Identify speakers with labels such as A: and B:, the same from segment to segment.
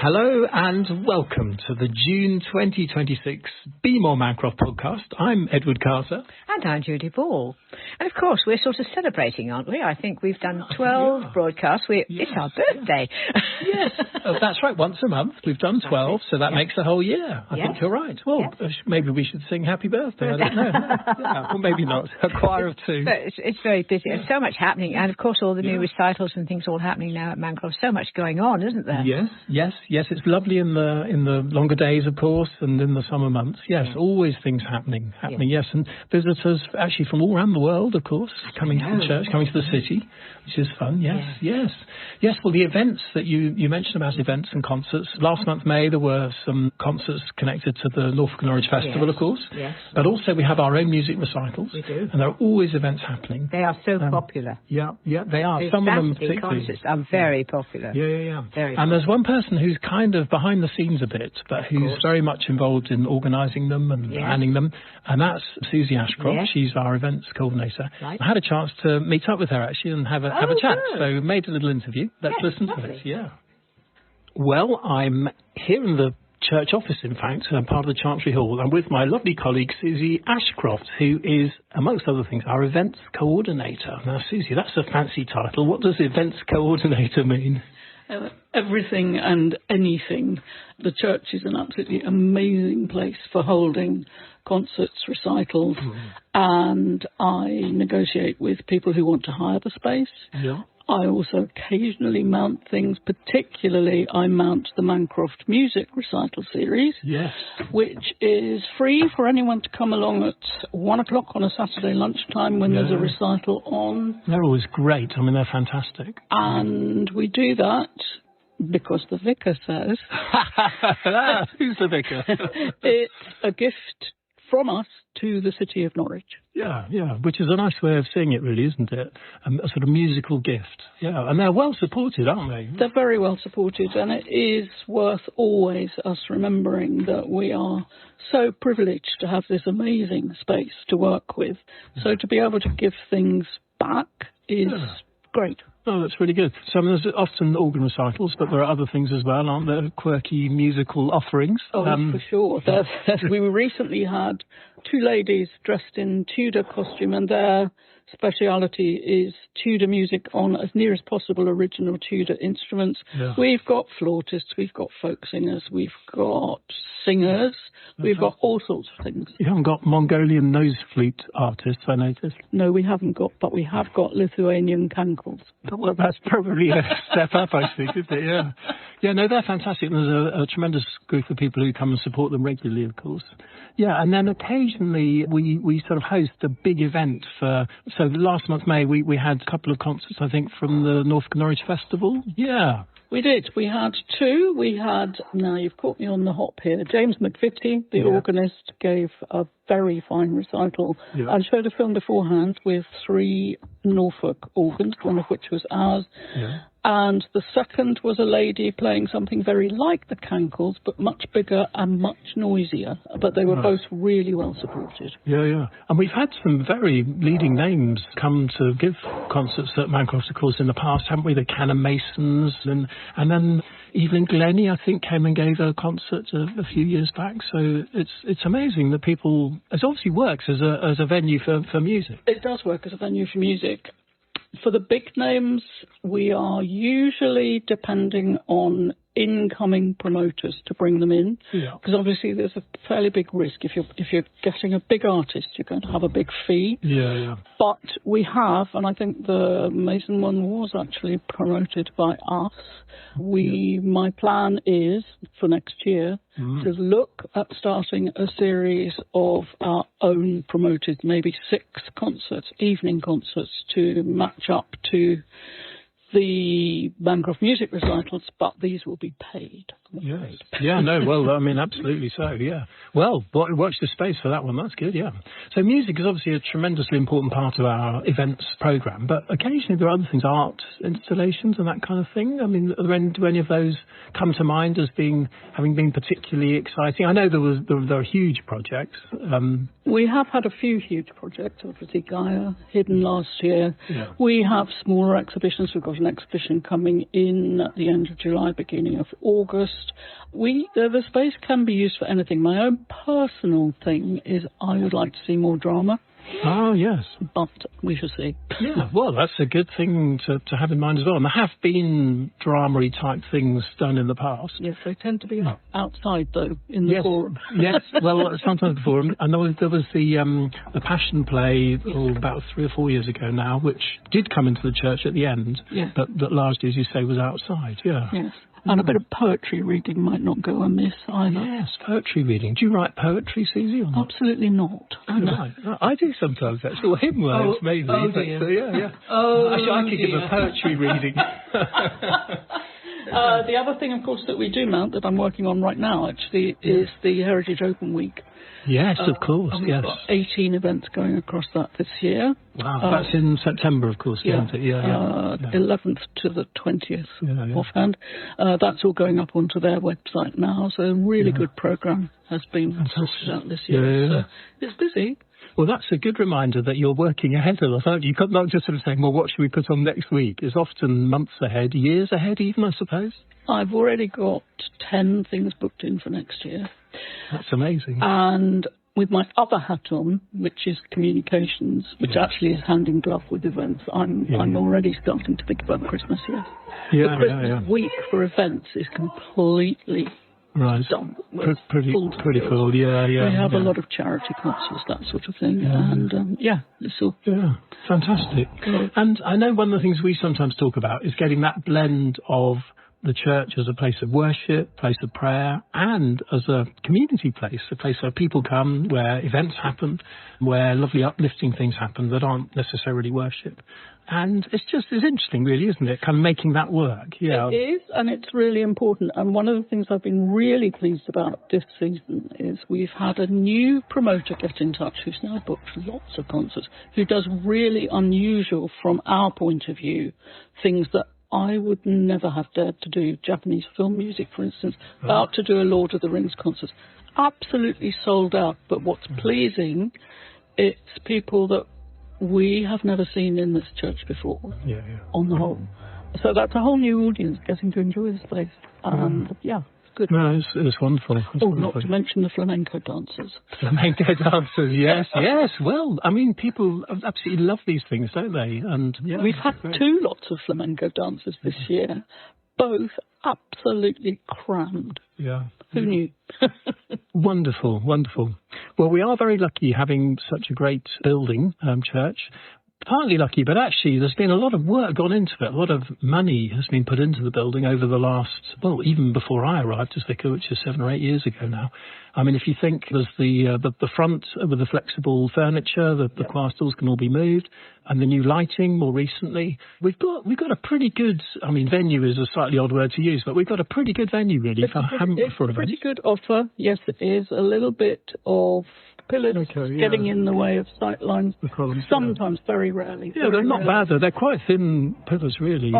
A: Hello and welcome to the June 2026 Be More Mancroft podcast. I'm Edward Carter.
B: And I'm Judy Ball. And of course, we're sort of celebrating, aren't we? I think we've done 12 broadcasts. It's our birthday.
A: Yes, that's right. Once a month. We've done 12, so that makes the whole year. I think you're right. Well, maybe we should sing Happy Birthday. I don't know. Or maybe not. A choir of two.
B: But it's very busy. There's so much happening. And of course, all the new recitals and things all happening now at Mancroft. So much going on, isn't there?
A: Yes. It's lovely in the longer days, of course, and in the summer months. Yes, always things happening. Yes, and visitors actually from all around the world, of course, coming to the church, coming to the city, which is fun. Yes. Well, the events that you mentioned about events and concerts. Last month, May, there were some concerts connected to the Norfolk and Norwich Festival, of course. Yes. But also we have our own music recitals. We do. And there are always events happening.
B: They are so popular.
A: Yeah, they are. Some of them particularly.
B: Concerts are very popular.
A: Yeah. And there's one person who's kind of behind the scenes a bit, but who's very much involved in organising them and planning them, and that's Susie Ashcroft. Yes. She's our events coordinator. Right. I had a chance to meet up with her actually and have a chat, so made a little interview. Let's listen to it. Yeah. Well, I'm here in the church office, in fact, part of the Chancery Hall. I'm with my lovely colleague Susie Ashcroft, who is, amongst other things, our events coordinator. Now, Susie, that's a fancy title. What does events coordinator mean?
C: Everything and anything. The church is an absolutely amazing place for holding concerts, recitals, and I negotiate with people who want to hire the space. Yeah. I also occasionally mount things, particularly I mount the Mancroft Music Recital Series, which is free for anyone to come along at 1 o'clock on a Saturday lunchtime when there's a recital on.
A: They're always great. I mean, they're fantastic.
C: And we do that because the vicar says...
A: Who's the vicar?
C: It's a gift from us to the city of Norwich.
A: Yeah, which is a nice way of seeing it, really, isn't it? A sort of musical gift. Yeah, and they're well supported, aren't they?
C: They're very well supported, and it is worth always us remembering that we are so privileged to have this amazing space to work with. So to be able to give things back is great.
A: Oh, that's really good. So there's often organ recitals, but there are other things as well, aren't there? Quirky musical offerings.
C: Oh, for sure. We recently had two ladies dressed in Tudor costume, and their speciality is Tudor music on, as near as possible, original Tudor instruments. Yeah. We've got flautists, we've got folk singers, we've got singers, we've got all sorts of things.
A: You haven't got Mongolian nose flute artists, I noticed.
C: No, we haven't got, but we have got Lithuanian kankles.
A: Well, that's probably a step up, I think, isn't it? Yeah. Yeah, no, they're fantastic. And there's a tremendous group of people who come and support them regularly, of course. Yeah, and then occasionally we sort of host a big event for... So last month, May, we had a couple of concerts, I think, from the Norfolk and Norwich Festival. Yeah.
C: We did. We had two. We had, now you've caught me on the hop here, James McVitie, the organist, gave a very fine recital and showed a film beforehand with 3 Norfolk organs, one of which was ours. Yeah. And the second was a lady playing something very like the kankles, but much bigger and much noisier. But they were both really well supported. Yeah.
A: And we've had some very leading names come to give concerts at Mancroft, of course, in the past, haven't we? The Canon Masons, and then Evelyn Glennie, I think, came and gave a concert a few years back. So it's amazing that people... It obviously works as a venue for music.
C: It does work as a venue for music. For the big names, we are usually depending on incoming promoters to bring them in, because obviously there's a fairly big risk. If you're getting a big artist, you're going to have a big fee. But we have, and I think the Mason one was actually promoted by us. My plan is for next year to look at starting a series of our own promoted, maybe 6 concerts, evening concerts, to match up to the Mancroft Music Recitals, but these will be paid.
A: Yes. Yeah, no, well, I mean, absolutely so, yeah. Well, watch the space for that one, that's good, yeah. So music is obviously a tremendously important part of our events programme, but occasionally there are other things, art installations and that kind of thing. I mean, do any of those come to mind as having been particularly exciting? I know there are huge projects.
C: We have had a few huge projects, obviously Gaia, Hidden last year. Yeah. We have smaller exhibitions. We've got an exhibition coming in at the end of July, beginning of August. used. The space can be used for anything. My own personal thing is I would like to see more drama.
A: Oh, yes.
C: But we shall see.
A: Yeah, well, that's a good thing to have in mind as well. And there have been drama-y type things done in the past.
C: Yes, they tend to be outside, though, in the forum.
A: Yes, well, sometimes the forum. I know there was the Passion play about 3 or 4 years ago now, which did come into the church at the end, but that largely, as you say, was outside,
C: Yes. And a bit of poetry reading might not go amiss either.
A: Yes, poetry reading. Do you write poetry, Susie, or not?
C: Absolutely not.
A: Oh, no. I do sometimes, actually. Well, hymn words, maybe.
C: Oh, dear.
A: Yeah. I could give a poetry reading.
C: The other thing, of course, that we do mount, that I'm working on right now, actually, is the Heritage Open Week.
A: Yes, of course,
C: and we've got 18 events going across that this year.
A: Wow, that's in September, of course, isn't it?
C: 11th to the 20th, offhand. That's all going up onto their website now, so a really good programme has been sorted out this year. So it's busy.
A: Well, that's a good reminder that you're working ahead of us, aren't you? You're not just sort of saying, well, what should we put on next week? It's often months ahead, years ahead even, I suppose.
C: I've already got 10 things booked in for next year.
A: That's amazing.
C: And with my other hat on, which is communications, which actually is hand in glove with events, I'm already starting to think about Christmas, The Christmas week for events is completely done.
A: Pretty full, We
C: have a lot of charity concerts, that sort of thing, and it's all...
A: Yeah, fantastic. And I know one of the things we sometimes talk about is getting that blend of the church as a place of worship, place of prayer, and as a community place, a place where people come, where events happen, where lovely uplifting things happen that aren't necessarily worship. And it's interesting, really, isn't it? Kind of making that work. Yeah.
C: It is, and it's really important. And one of the things I've been really pleased about this season is we've had a new promoter get in touch who's now booked lots of concerts, who does really unusual, from our point of view, things that I would never have dared to do. Japanese film music, for instance, about to do a Lord of the Rings concert. Absolutely sold out. But what's pleasing, it's people that we have never seen in this church before, on the whole. So that's a whole new audience getting to enjoy this place. And it's good.
A: No, it's wonderful.
C: Not to mention the flamenco dancers.
A: Flamenco dancers, yes. Well, I mean, people absolutely love these things, don't they? And
C: we've had 2 lots of flamenco dancers this year, both absolutely crammed.
A: Yeah.
C: Who knew?
A: Wonderful. Well, we are very lucky having such a great building, church. Partly lucky, but actually there's been a lot of work gone into it. A lot of money has been put into the building over the last, even before I arrived as vicar, which is 7 or 8 years ago now. I mean, if you think there's the front with the flexible furniture, the choir stalls can all be moved, and the new lighting more recently. We've got a pretty good, venue is a slightly odd word to use, but we've got a pretty good venue really for events.
C: Pretty good offer. Yes, it is. A little bit of pillars getting in the way of sight lines. Sometimes, very rarely.
A: Yeah, they're not bad though. They're quite thin pillars, really.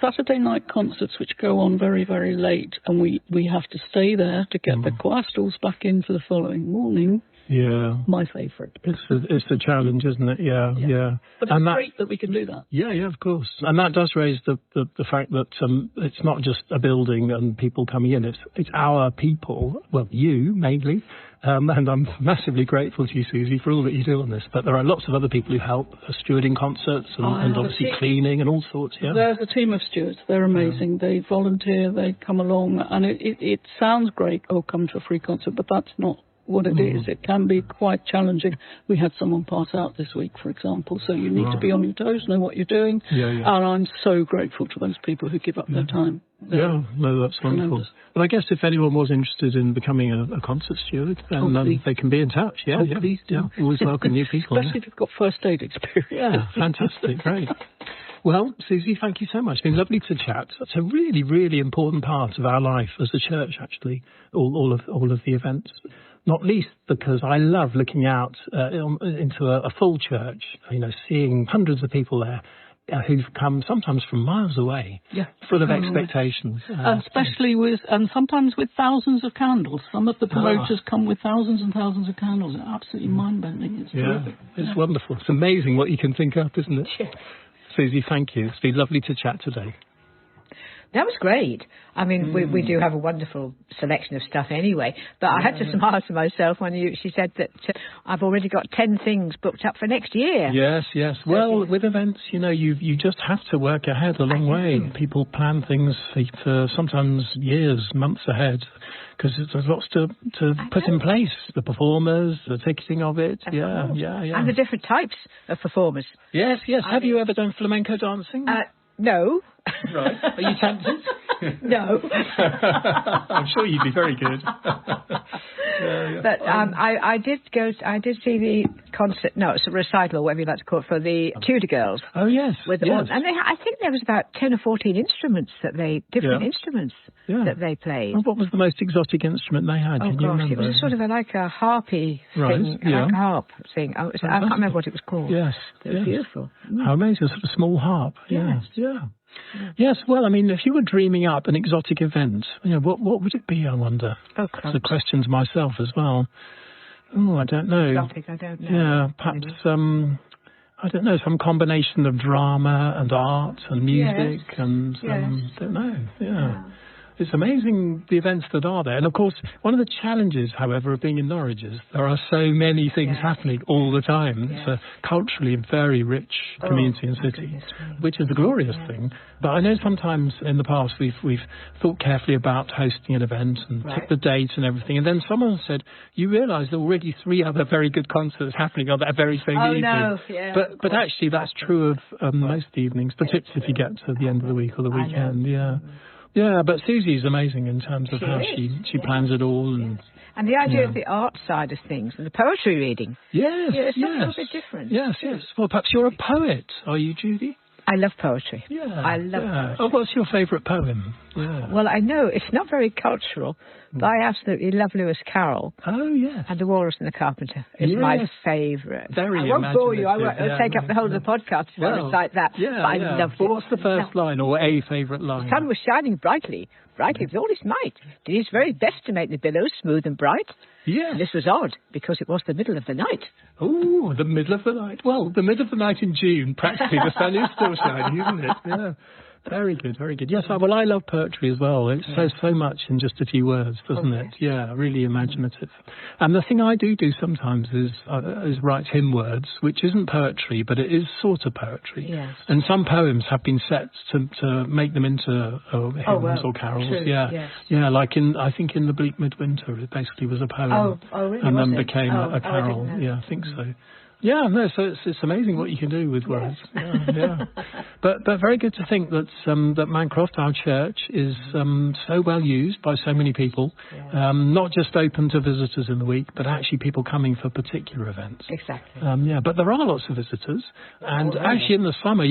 C: Saturday night concerts which go on very, very late, and we have to stay there to get the choir stalls back in for the following morning. Yeah. My favourite.
A: It's the challenge, isn't it? Yeah.
C: But it's great that we can do that.
A: Yeah, of course. And that does raise the fact that it's not just a building and people coming in. It's our people, well, you mainly. And I'm massively grateful to you, Susie, for all that you do on this. But there are lots of other people who help, stewarding concerts and obviously cleaning and all sorts. Yeah.
C: There's a team of stewards. They're amazing. They volunteer. They come along. And it sounds great, come to a free concert, but that's not what it is. It can be quite challenging. We had someone pass out this week, for example, so you need to be on your toes, know what you're doing. And I'm so grateful to those people who give up their time.
A: That's wonderful. But I guess if anyone was interested in becoming a concert steward, then they can be in touch.
C: Please do.
A: Always welcome new people.
C: Especially if you've got first aid experience.
A: Yeah, fantastic, great. Well, Susie, thank you so much. It's been lovely to chat. It's a really, really important part of our life as a church, actually, all of the events. Not least because I love looking out into a full church, seeing hundreds of people there who've come sometimes from miles away, full of expectations.
C: Especially and sometimes with thousands of candles. Some of the promoters come with thousands and thousands of candles. It's absolutely mind-bending. It's terrific.
A: It's wonderful. It's amazing what you can think up, isn't it? Susie, thank you. It's been lovely to chat today.
B: That was great. I mean, we do have a wonderful selection of stuff anyway. But I had to smile to myself when she said that I've already got 10 things booked up for next year.
A: Yes, yes. Well, with events, you just have to work ahead a long way. People plan things for sometimes years, months ahead, because there's lots to put in place. The performers, the ticketing of it. Yeah.
B: And the different types of performers.
A: Yes. Have you ever done flamenco dancing?
B: No.
A: Right. Are you tempted?
B: No.
A: I'm sure you'd be very good.
B: But I did see the concert. No, it's a recital, whatever you like to call it, for the Tudor Girls.
A: Oh yes.
B: And I think there was about 10 or 14 instruments instruments that they played.
A: Well, what was the most exotic instrument they had?
B: Oh
A: Can you
B: gosh,
A: remember?
B: it was sort of like a harpy thing, like a harp thing. I can't remember what it was called.
A: Yes,
B: it was beautiful.
A: How amazing! A sort of small harp.
B: Yes.
A: Yes, well, I mean, if you were dreaming up an exotic event, what would it be, I wonder?
B: Oh,
A: it's a question to myself as well. Oh, I don't know.
B: Exotic, I don't know.
A: Yeah, perhaps, I don't know, some combination of drama and art and music and, don't know, It's amazing the events that are there. And, of course, one of the challenges, however, of being in Norwich is there are so many things happening all the time. It's a culturally very rich community and city, which is a glorious thing. But I know sometimes in the past we've thought carefully about hosting an event and picked the date and everything. And then someone said, you realise there are already 3 other very good concerts happening on that very same evening.
B: No. Yeah,
A: but actually that's true of most evenings, particularly if you get to the end of the week or the weekend. Yeah, but Susie's amazing in terms of how she plans it all.
B: And the idea of the art side of things and the poetry reading.
A: Yes,
B: it's a little bit different.
A: Yes. Well, perhaps you're a poet, are you, Judy?
B: I love poetry.
A: Yeah.
B: I love poetry.
A: Oh, what's your favourite poem? Yeah.
B: Well, I know it's not very cultural, but I absolutely love Lewis Carroll.
A: Oh, yes.
B: And The Walrus and the Carpenter is my favourite.
A: Very
B: I won't bore you. I won't take up the whole of the podcast if I recite that. But I loved it.
A: Well, what's the first line or a favourite line?
B: The sun was shining brightly with all its might. Did his very best to make the billows smooth and bright.
A: Yes.
B: And this was odd, because it was the middle of the night.
A: Oh, the middle of the night. Well, the middle of the night in June, practically, the sun is still shining, isn't it? Yeah. Very good, very good. Yes, well, I love poetry as well. It says so much in just a few words, doesn't it? Yeah, really imaginative. And the thing I do sometimes is write hymn words, which isn't poetry, but it is sort of poetry.
B: Yes.
A: And some poems have been set to make them into hymns or carols.
B: True.
A: Yeah,
B: yes.
A: Yeah, like I think in The Bleak Midwinter, it basically was a poem.
B: Oh, really?
A: And then became a carol. I think so. Yeah, no, so it's amazing what you can do with words. Yeah. But very good to think that that Mancroft, our church, is so well used by so many people. Yeah. Not just open to visitors in the week, but actually people coming for particular events.
B: Exactly.
A: But there are lots of visitors, and actually in the summer,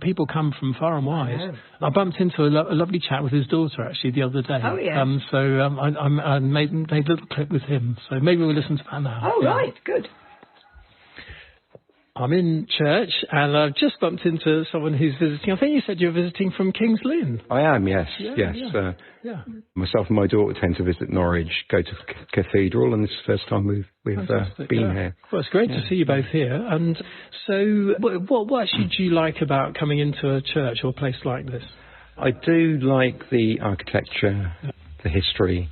A: people come from far and wide. I bumped into a lovely chat with his daughter actually the other day.
B: Oh yeah.
A: I made a little clip with him. So maybe we'll listen to that now.
B: Oh right, good.
A: I'm in church, and I've just bumped into someone who's visiting. I think you said you're visiting from King's Lynn.
D: I am, yes. Myself and my daughter tend to visit Norwich, go to Cathedral, and this is the first time we've been here.
A: Well, it's great to see you both here. And so, what actually do you like about coming into a church or a place like this?
D: I do like the architecture, the history.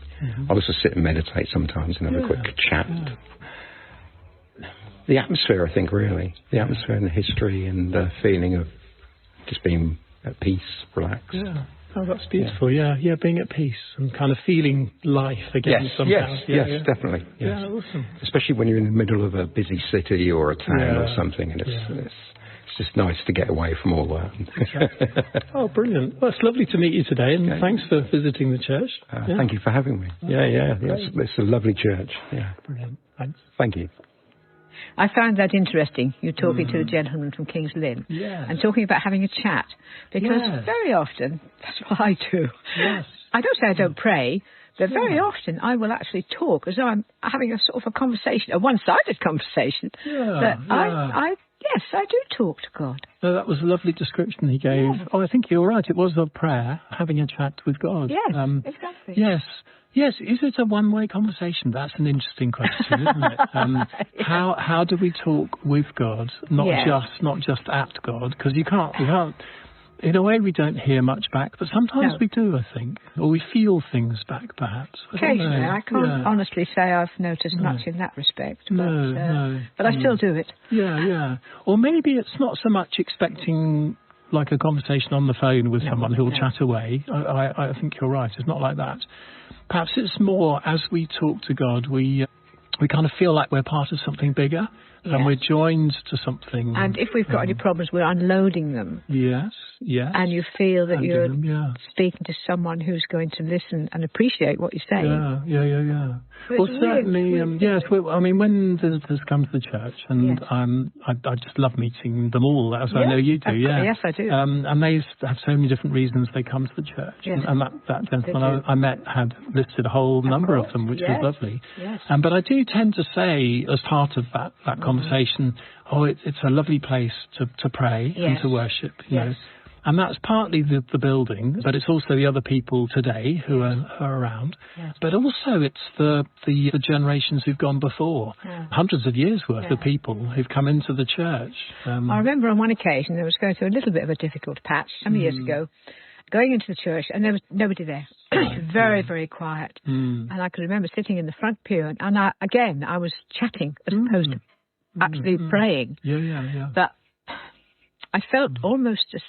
D: I also sit and meditate sometimes and have a quick chat. Yeah. The atmosphere, I think, really. The atmosphere and the history and the feeling of just being at peace, relaxed. Yeah.
A: Oh, that's beautiful. Yeah, being at peace and kind of feeling life again somehow.
D: Yes, definitely. Yes.
A: Yeah, awesome.
D: Especially when you're in the middle of a busy city or a town or something, and it's just nice to get away from all that.
A: Exactly. Oh, brilliant. Well, it's lovely to meet you today, and thanks for visiting the church.
D: Thank you for having me. It's a lovely church. Yeah.
A: Brilliant. Thanks.
D: Thank you.
B: I found that interesting, you talking to a gentleman from King's Lynn and talking about having a chat, because very often, that's what I do.
A: Yes.
B: I don't say I don't pray, but very often I will actually talk as though I'm having a sort of a conversation, a one-sided conversation. Yes, I do talk to God.
A: No, that was a lovely description he gave. Yeah. Oh, I think you're right. It was a prayer, having a chat with God.
B: Yes, exactly.
A: Yes, is it a one-way conversation? That's an interesting question, isn't it? How do we talk with God, not just at God? Because you can't. in a way, we don't hear much back, but sometimes we do, I think, or we feel things back, perhaps.
B: Occasionally, I can't honestly say I've noticed much in that respect, but I still do it.
A: Yeah. Or maybe it's not so much expecting like a conversation on the phone with someone who'll chat away. I think you're right. It's not like that. Perhaps it's more as we talk to God, we kind of feel like we're part of something bigger. And we're joined to something.
B: And if we've got any problems, we're unloading them.
A: Yes.
B: And you feel that you're speaking to someone who's going to listen and appreciate what you're saying.
A: Yeah. Well, certainly, yes. I mean, when visitors come to the church, and I just love meeting them all, as I know you do.
B: Yes, I do.
A: And they have so many different reasons they come to the church. Yes. And that gentleman I met had listed a whole number of them, which was lovely.
B: Yes.
A: But I do tend to say, as part of that conversation, it's a lovely place to pray and to worship, you know. And that's partly the building, but it's also the other people today who are around. Yes. But also it's the generations who've gone before, hundreds of years worth of people who've come into the church.
B: I remember on one occasion I was going through a little bit of a difficult patch some years ago, going into the church, and there was nobody there. Very, very quiet. And I can remember sitting in the front pew, and I was chatting as opposed to actually praying.
A: Yeah.
B: But I felt almost a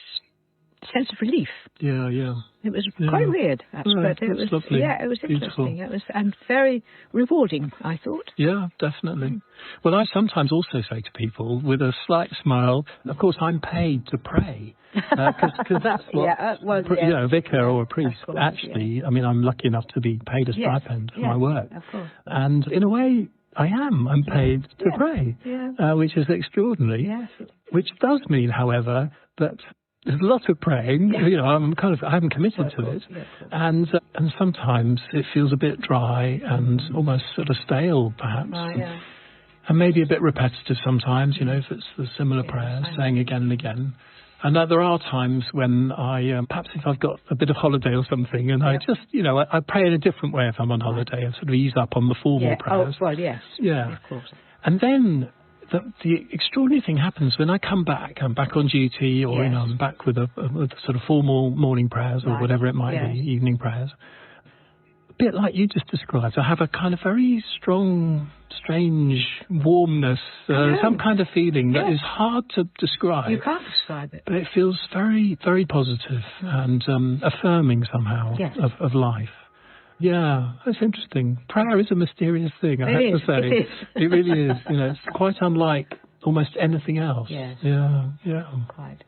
B: sense of relief.
A: Yeah.
B: It was quite weird, but it was lovely. Yeah, it was interesting. It was very rewarding, I thought.
A: Yeah, definitely. Well, I sometimes also say to people with a slight smile, of course, I'm paid to pray. Because that's what a vicar or a priest actually. I mean, I'm lucky enough to be paid a stipend for my work,
B: of course.
A: And in a way, I'm paid to pray, which is extraordinary.
B: Yes.
A: Which does mean, however, that there's a lot of praying. You know, I haven't committed to it, and sometimes it feels a bit dry and almost sort of stale, perhaps. And maybe a bit repetitive sometimes, you know, if it's the similar prayers, saying again and again. And there are times when perhaps if I've got a bit of holiday or something, and I just, you know, I pray in a different way if I'm on holiday. I sort of ease up on the formal prayers.
B: Oh, well, yes.
A: Yeah.
B: Of course.
A: And then the extraordinary thing happens when I come back. I'm back on duty, or you know, I'm back with a sort of formal morning prayers or whatever it might be, evening prayers. A bit like you just described. I have a kind of very strong, strange warmness, some kind of feeling that is hard to describe.
B: You can't describe it.
A: But it feels very, very positive and affirming somehow of life. Yeah, that's interesting. Prayer is a mysterious thing, I have to say.
B: It is.
A: It really is. You know, it's quite unlike almost anything else.
B: Yes.
A: Yeah.
B: Quite.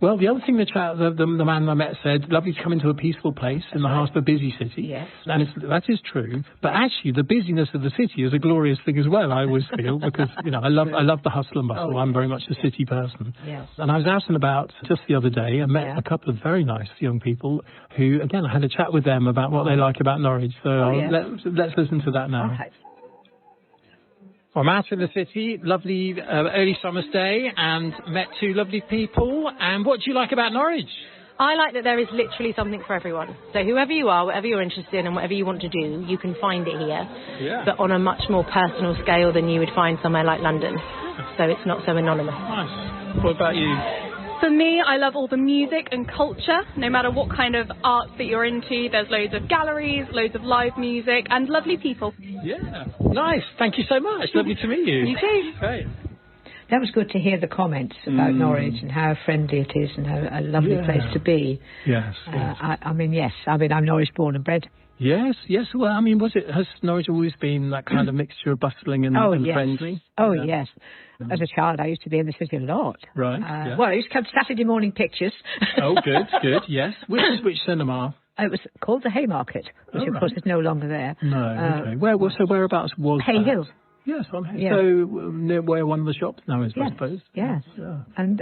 A: Well, the other thing the man I met said, lovely to come into a peaceful place in the heart of a busy city.
B: Yes.
A: And that is true. But actually, the busyness of the city is a glorious thing as well, I always feel, because, you know, I love the hustle and bustle. I'm very much a city person.
B: Yes.
A: And I was out and about just the other day and met a couple of very nice young people who, again, I had a chat with them about what they like about Norwich. So let's listen to that now.
B: All right.
A: I'm out in the city, lovely early summer's day, and met two lovely people. And what do you like about Norwich?
E: I like that there is literally something for everyone. So whoever you are, whatever you're interested in and whatever you want to do, you can find it here, but on a much more personal scale than you would find somewhere like London. So it's not so anonymous.
A: Nice. What about you?
F: For me, I love all the music and culture. No matter what kind of art that you're into, there's loads of galleries, loads of live music, and lovely people.
A: Yeah. Nice. Thank you so much. Lovely to meet you.
F: You too.
A: Great.
B: That was good to hear the comments about Norwich and how friendly it is and how a lovely place to be.
A: Yes.
B: I mean, I'm Norwich born and bred.
A: Yes. Well, I mean, has Norwich always been that kind of mixture of bustling and friendly?
B: Oh, yes. As a child, I used to be in the city a lot.
A: Right.
B: Well, I used to come to Saturday morning pictures.
A: Oh, good. Yes. Which cinema?
B: It was called the Haymarket, which of course is no longer there.
A: No. Okay. Whereabouts was
B: Hay
A: that?
B: Hill.
A: Yes, on Hay. So near where one of the shops now is, I suppose.
B: Yes.
A: Yeah.
B: And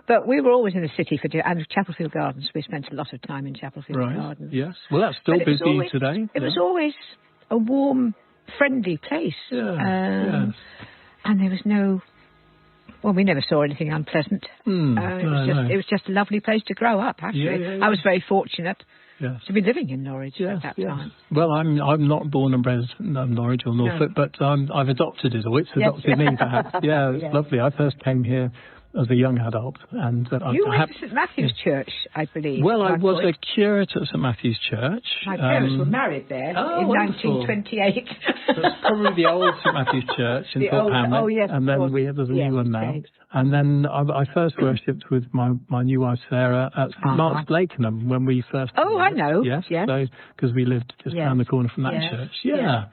B: but we were always in the city and Chapelfield Gardens. We spent a lot of time in Chapelfield Gardens.
A: Yes. Well, that's still busy today.
B: It was always a warm, friendly place.
A: Yes.
B: And there was we never saw anything unpleasant. It was just a lovely place to grow up, actually. I was very fortunate to be living in Norwich at that time.
A: Well, I'm not born and bred in Norwich or Norfolk, but I've adopted it, or it's adopted me, perhaps. Yeah, it's lovely. I first came here as a young adult. And
B: you went to St Matthew's Church, I believe.
A: Well, I was a curate at St Matthew's Church.
B: My parents were married there in 1928.
A: That's probably the old St Matthew's Church in Thorpe Hamlet.
B: Oh, yes.
A: And then there's a new one now. And then I first worshipped with my new wife Sarah at St Mark's Blakenham when we first.
B: Oh, I know.
A: Yes. So because we lived just around the corner from that church. Yeah.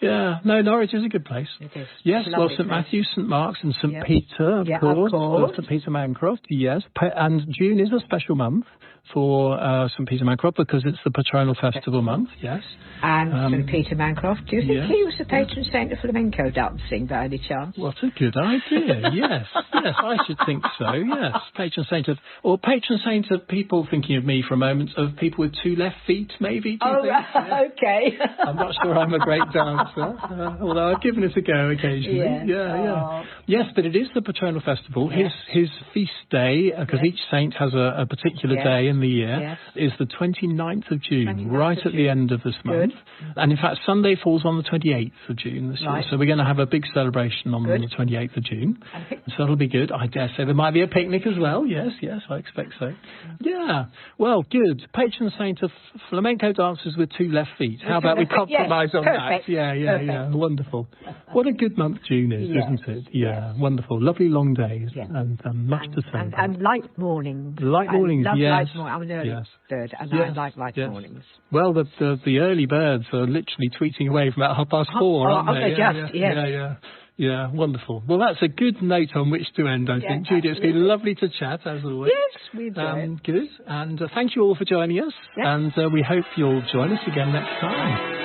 A: Yeah. No, Norwich is a good place.
B: It is.
A: Yes. Well, St Matthew's, St Mark's, and St Peter, of course. St Peter Mancroft. Yes. And June is a special month for St Peter Mancroft because it's the patronal festival month. Yes.
B: And St Peter Mancroft. Do you think he was the patron saint of flamenco dancing by any chance?
A: What a good idea. Yes. Yes, I should think so. Yes, patron saint of people, thinking of me for a moment, of people with two left feet, maybe. Do you think?
B: Okay.
A: I'm not sure I'm a great dancer, although I've given it a go occasionally. Yes, but it is the patronal festival. His feast day, because each saint has a particular day in the year, is the 29th of June, right at the end of this month. And in fact, Sunday falls on the 28th of June this year, so we're going to have a big celebration on the 28th of June. So that'll be good. I dare say there might be a picnic as well. Yes, I expect so. Yeah. Well, good. Patron saint of flamenco dancers with two left feet. How about we compromise on that? Yeah. Wonderful. What a good month June is, isn't it? Yeah, wonderful. Lovely long days and much to say.
B: And light mornings.
A: Light mornings, yes.
B: I'm an early bird and I like light mornings.
A: Well, the early birds are literally tweeting away from about 4:30, aren't they? Yeah, wonderful. Well, that's a good note on which to end, I think. Judy, it's been lovely to chat, as always.
B: Yes, we enjoyed it.
A: Good. And thank you all for joining us. And we hope you'll join us again next time.